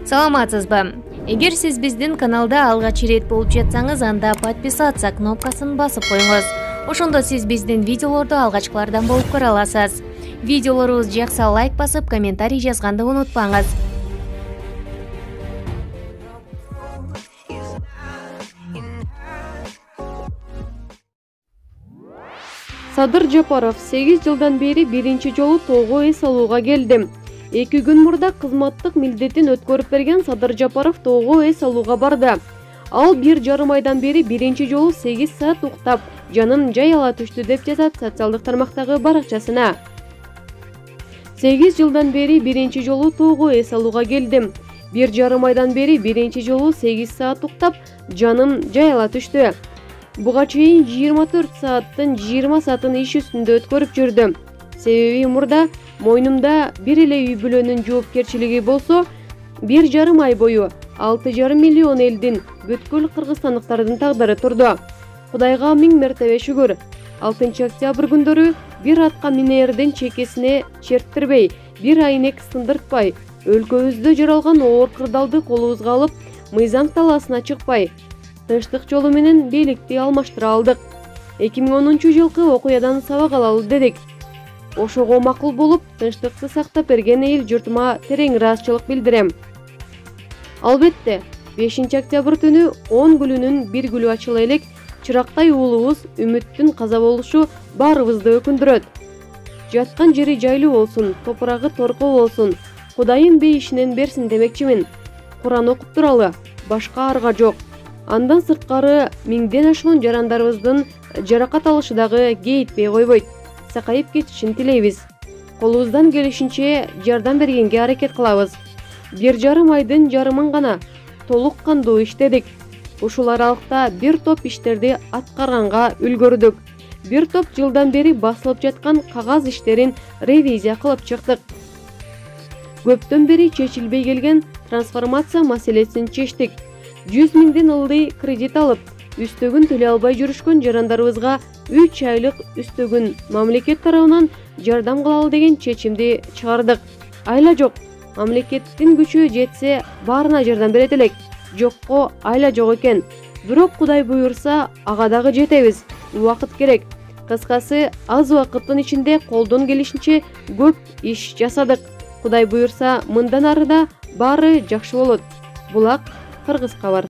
Саламатсызбы? Эгер сиз биздин каналда алгач ирет болуп жатсаңыз, анда подписаться кнопкасын басып коюңуз. Ошондо сиз биздин видеолорду алгачкылардан болуп көрө аласыз. Видеолорубуз жакса лайк басып, комментарий жазганды унутпаңыз. Садыр Жапаров 8 жылдан бери биринчи жолу тоого эс алууга келди. 2 күн мурда кызматтык милдетин өткөрүп берген Садыр Жапаров тоого эс алууга барды. Ал 1,5 айдан бери биринчи жолу 8 саат уктап, жанын жай ала түштү деп жазат социалдык тармактагы баракчасына. 8 жылдан бери биринчи жолу тоого эс алууга келдим. 1,5 айдан бери биринчи жолу 8 саат уктап, жаным жай ала түштү. Буга чейин 24 сааттын 20 саатын иш үстүндө өткөрүп жүрдүм. Себеби мурда мойнумда бир эле үй бүлөнүн жоопкерчилиги болсо, 1,5 ай бою 6,5 миллион элдин бүткүл кыргызстандыктардын тагдыры турду. Кудайга миң мертебе шүгүр. 6 октябрь күндөрү бир атка минердин чекесине черттирбей, бир айнек сындыртпай, өлкөбүздө жаралган оор кырдалды колубузга алып, мыйзам талаасына чыкпай, тынчтык жолу менен бийликти алмаштыра алдык. 2010 жылкы окуядан сабак алалы дедик. Ошого макул болуп, тынчтыкты сактап берген эл журтума терең ыраазычылык билдирем. Албетте, 5 октябрь түнү 10 гүлүнүн бир гүлү ачыла элек, чырактай уулубуз үмүттүн каза болушу баарыбызды өкүндүрөт. Жаткан жери жайлуу болсун, топурагы торко болсун, Кудайым бейишинен берсин демекчимин. Куран окуп туралы, башка арга жок. Андан сырткары миңден ашуун жарандарыбыздын жаракат алышы дагы кейитпей койбойт. Сакайып кетишин тилейбиз. Колубуздан келишинче жардам бергенге аракет кылабыз. 1,5 айдын жарымын гана толук кандуу иштедик. Ушул аралыкта бир топ иштерди аткарганга үлгөрдүк. Бир топ жылдан бери басылып жаткан кагаз иштерин ревизия кылып чыктык. Көптөн бери чечилбей келген трансформация маселесин чечтик. 100 миңден ылдый кредит алып, үстөгүн төлөй албай жүрүшкөн жарандарыбызга 3 айлык үстөгүн мамлекет тарабынан жардам кылалы деген чечимди чыгардык. Айла жок, мамлекеттин күчү жетсе баарына жардам берет элек. Жокко айла жок экен. Бирок Кудай буйрса, ага дагы жетебиз. Убакыт керек. Кыскасы, аз убакыттын ичинде колдон келишинче көп иш жасадык. Кудай буйрса, мындан арыда баары жакшы болот. Булак, Кыргыз кабар.